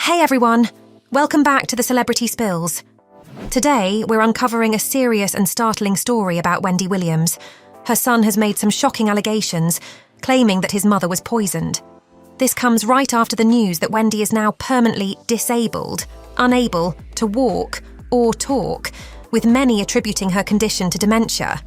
Hey everyone, welcome back to the Celebrity Spillz. Today, we're uncovering a serious and startling story about Wendy Williams. Her son has made some shocking allegations, claiming that his mother was poisoned. This comes right after the news that Wendy is now permanently disabled, unable to walk or talk, with many attributing her condition to dementia.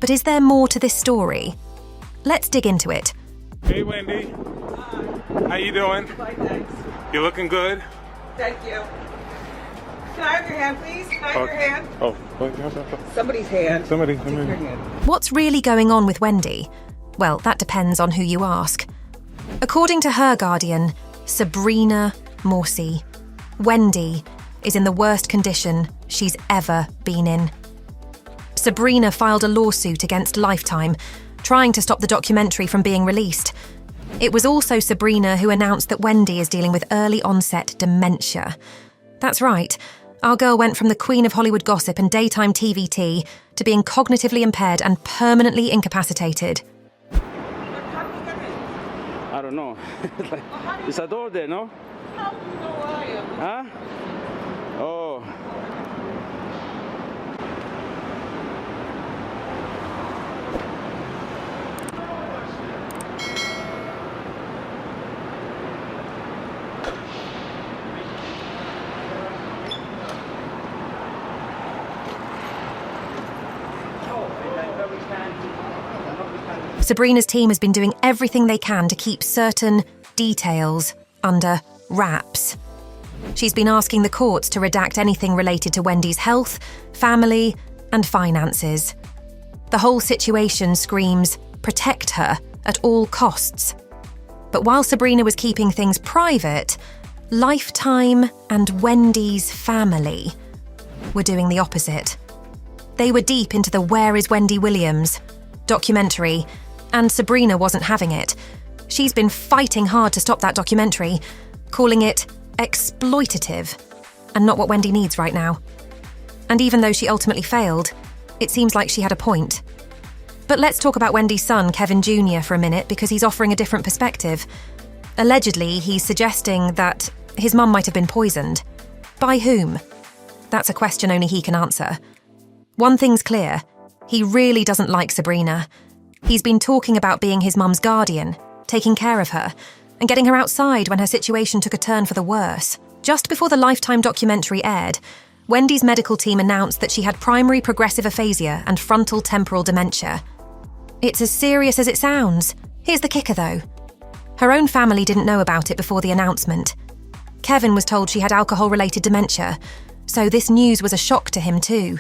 But is there more to this story? Let's dig into it. Hey Wendy. Hi. How you doing? Fine, thanks. You looking good? Thank you. Can I have your hand, please? Can I have your hand? Oh. Somebody's hand. Somebody. Take your hand. What's really going on with Wendy? Well, that depends on who you ask. According to her guardian, Sabrina Morsy, Wendy is in the worst condition she's ever been in. Sabrina filed a lawsuit against Lifetime, trying to stop the documentary from being released. It was also Sabrina who announced that Wendy is dealing with early onset dementia. That's right. Our girl went from the queen of Hollywood gossip and daytime TVT to being cognitively impaired and permanently incapacitated. I don't know. It's a door there, no? How do you know where I am? Huh? Oh. Sabrina's team has been doing everything they can to keep certain details under wraps. She's been asking the courts to redact anything related to Wendy's health, family, and finances. The whole situation screams, protect her at all costs. But while Sabrina was keeping things private, Lifetime and Wendy's family were doing the opposite. They were deep into the Where is Wendy Williams documentary, and Sabrina wasn't having it. She's been fighting hard to stop that documentary, calling it exploitative, and not what Wendy needs right now. And even though she ultimately failed, it seems like she had a point. But let's talk about Wendy's son, Kevin Jr., for a minute, because he's offering a different perspective. Allegedly, he's suggesting that his mum might have been poisoned. By whom? That's a question only he can answer. One thing's clear. He really doesn't like Sabrina. He's been talking about being his mum's guardian, taking care of her, and getting her outside when her situation took a turn for the worse. Just before the Lifetime documentary aired, Wendy's medical team announced that she had primary progressive aphasia and frontal temporal dementia. It's as serious as it sounds. Here's the kicker, though. Her own family didn't know about it before the announcement. Kevin was told she had alcohol-related dementia, so this news was a shock to him too.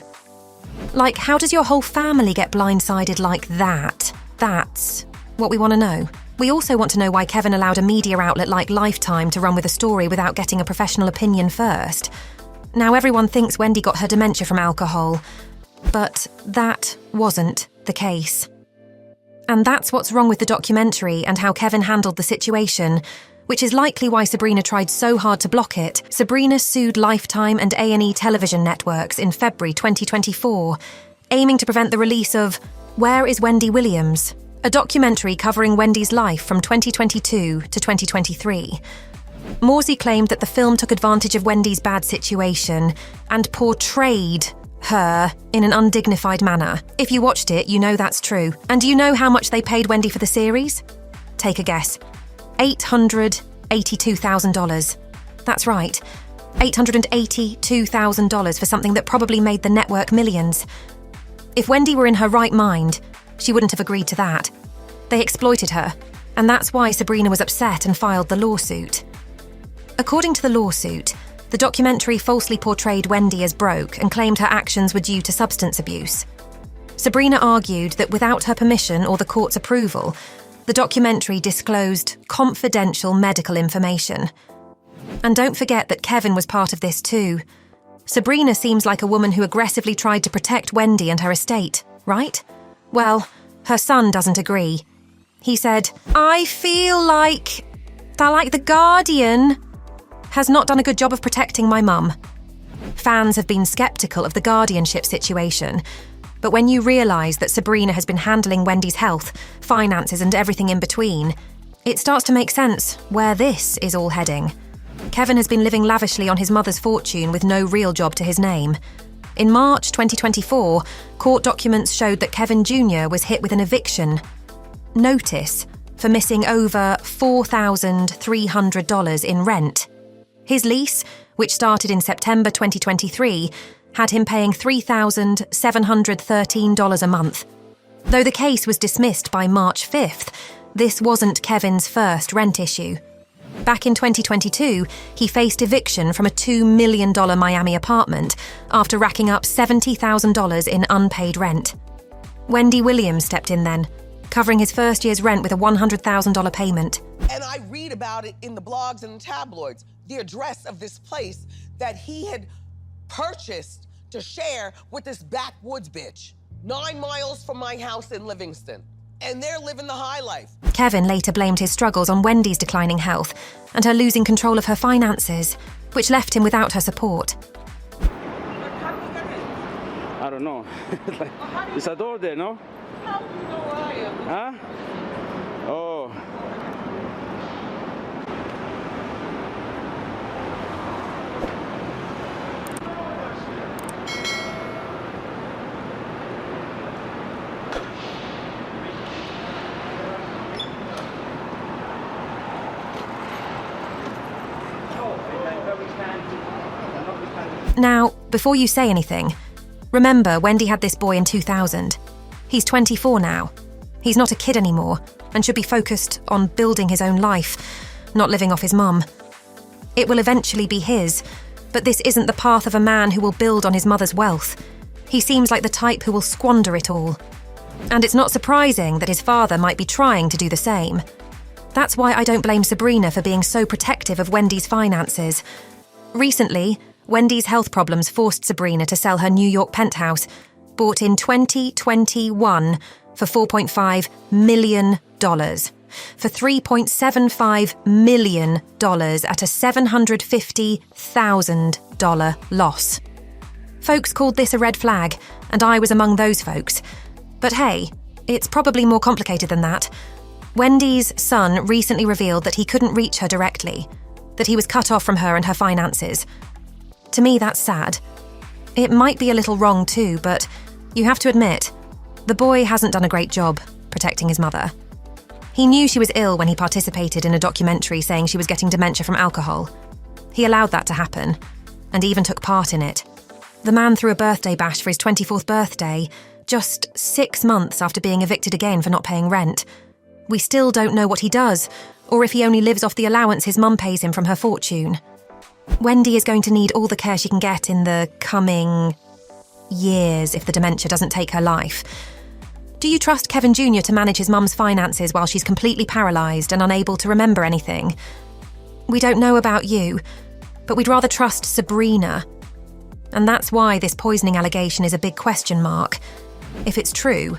Like, how does your whole family get blindsided like that? That's what we want to know. We also want to know why Kevin allowed a media outlet like Lifetime to run with a story without getting a professional opinion first. Now everyone thinks Wendy got her dementia from alcohol, but that wasn't the case. And that's what's wrong with the documentary and how Kevin handled the situation, which is likely why Sabrina tried so hard to block it. Sabrina sued Lifetime and A&E television networks in February 2024, aiming to prevent the release of Where is Wendy Williams?, a documentary covering Wendy's life from 2022 to 2023. Morsy claimed that the film took advantage of Wendy's bad situation and portrayed her in an undignified manner. If you watched it, you know that's true. And do you know how much they paid Wendy for the series? Take a guess. $882,000. That's right. $882,000 for something that probably made the network millions. If Wendy were in her right mind, she wouldn't have agreed to that. They exploited her, and that's why Sabrina was upset and filed the lawsuit. According to the lawsuit, the documentary falsely portrayed Wendy as broke and claimed her actions were due to substance abuse. Sabrina argued that without her permission or the court's approval, the documentary disclosed confidential medical information. And don't forget that Kevin was part of this too. Sabrina seems like a woman who aggressively tried to protect Wendy and her estate, right? Well, her son doesn't agree. He said, I feel like the Guardian has not done a good job of protecting my mum. Fans have been sceptical of the guardianship situation, but when you realise that Sabrina has been handling Wendy's health, finances and everything in between, it starts to make sense where this is all heading. Kevin has been living lavishly on his mother's fortune with no real job to his name. In March 2024, court documents showed that Kevin Jr. was hit with an eviction notice for missing over $4,300 in rent. His lease, which started in September 2023, had him paying $3,713 a month. Though the case was dismissed by March 5th, this wasn't Kevin's first rent issue. Back in 2022, he faced eviction from a $2 million Miami apartment after racking up $70,000 in unpaid rent. Wendy Williams stepped in then, covering his first year's rent with a $100,000 payment. And I read about it in the blogs and the tabloids, the address of this place that he had purchased to share with this backwoods bitch, 9 miles from my house in Livingston. And they're living the high life. Kevin later blamed his struggles on Wendy's declining health and her losing control of her finances, which left him without her support. How do we get in? I don't know. There's a door there, no? How do you know where I am? Huh? Oh. Now, before you say anything, remember Wendy had this boy in 2000. He's 24 now. He's not a kid anymore and should be focused on building his own life, not living off his mum. It will eventually be his, but this isn't the path of a man who will build on his mother's wealth. He seems like the type who will squander it all. And it's not surprising that his father might be trying to do the same. That's why I don't blame Sabrina for being so protective of Wendy's finances. Recently, Wendy's health problems forced Sabrina to sell her New York penthouse, bought in 2021 for $4.5 million, for $3.75 million at a $750,000 loss. Folks called this a red flag, and I was among those folks. But hey, it's probably more complicated than that. Wendy's son recently revealed that he couldn't reach her directly, that he was cut off from her and her finances. To me, that's sad. It might be a little wrong too, but you have to admit, the boy hasn't done a great job protecting his mother. He knew she was ill when he participated in a documentary saying she was getting dementia from alcohol. He allowed that to happen, and even took part in it. The man threw a birthday bash for his 24th birthday, just 6 months after being evicted again for not paying rent. We still don't know what he does, or if he only lives off the allowance his mum pays him from her fortune. Wendy is going to need all the care she can get in the coming years if the dementia doesn't take her life. Do you trust Kevin Jr. to manage his mum's finances while she's completely paralysed and unable to remember anything? We don't know about you, but we'd rather trust Sabrina. And that's why this poisoning allegation is a big question mark. If it's true,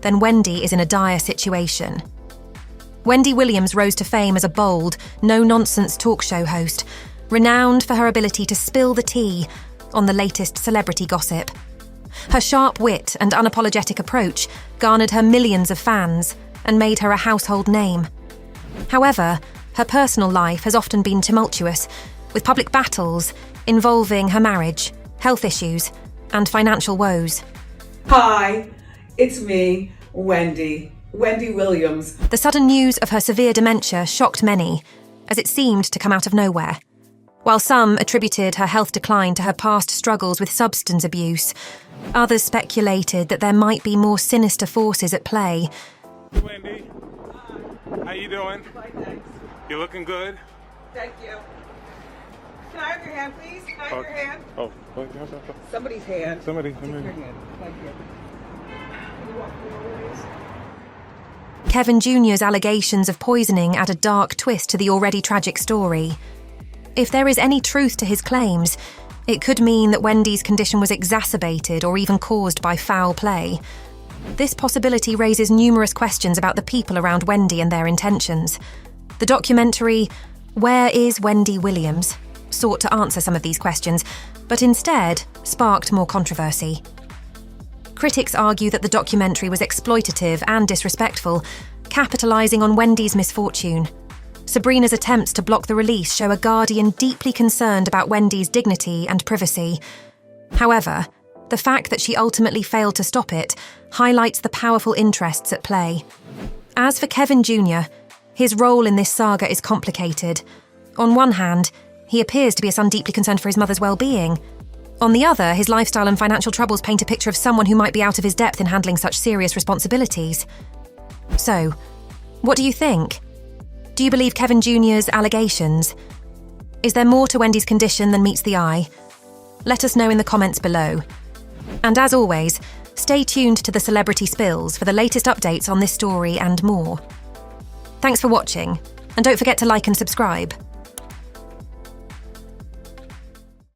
then Wendy is in a dire situation. Wendy Williams rose to fame as a bold, no-nonsense talk show host, renowned for her ability to spill the tea on the latest celebrity gossip. Her sharp wit and unapologetic approach garnered her millions of fans and made her a household name. However, her personal life has often been tumultuous, with public battles involving her marriage, health issues, and financial woes. Hi, it's me, Wendy Williams. The sudden news of her severe dementia shocked many, as it seemed to come out of nowhere. While some attributed her health decline to her past struggles with substance abuse, others speculated that there might be more sinister forces at play. Hey, Wendy. How you doing? Fine, thanks. You looking good? Thank you. Can I have your hand, please? Can I have your hand? Oh, Somebody's hand. somebody. Take your hand. Thank you. Can you walk forward, please? Kevin Jr.'s allegations of poisoning add a dark twist to the already tragic story. If there is any truth to his claims, it could mean that Wendy's condition was exacerbated or even caused by foul play. This possibility raises numerous questions about the people around Wendy and their intentions. The documentary, Where is Wendy Williams?, sought to answer some of these questions, but instead sparked more controversy. Critics argue that the documentary was exploitative and disrespectful, capitalising on Wendy's misfortune. Sabrina's attempts to block the release show a guardian deeply concerned about Wendy's dignity and privacy. However, the fact that she ultimately failed to stop it highlights the powerful interests at play. As for Kevin Jr., his role in this saga is complicated. On one hand, he appears to be a son deeply concerned for his mother's well-being. On the other, his lifestyle and financial troubles paint a picture of someone who might be out of his depth in handling such serious responsibilities. So, what do you think? Do you believe Kevin Jr.'s allegations? Is there more to Wendy's condition than meets the eye? Let us know in the comments below. And as always, stay tuned to the Celebrity Spillz for the latest updates on this story and more. Thanks for watching, and don't forget to like and subscribe.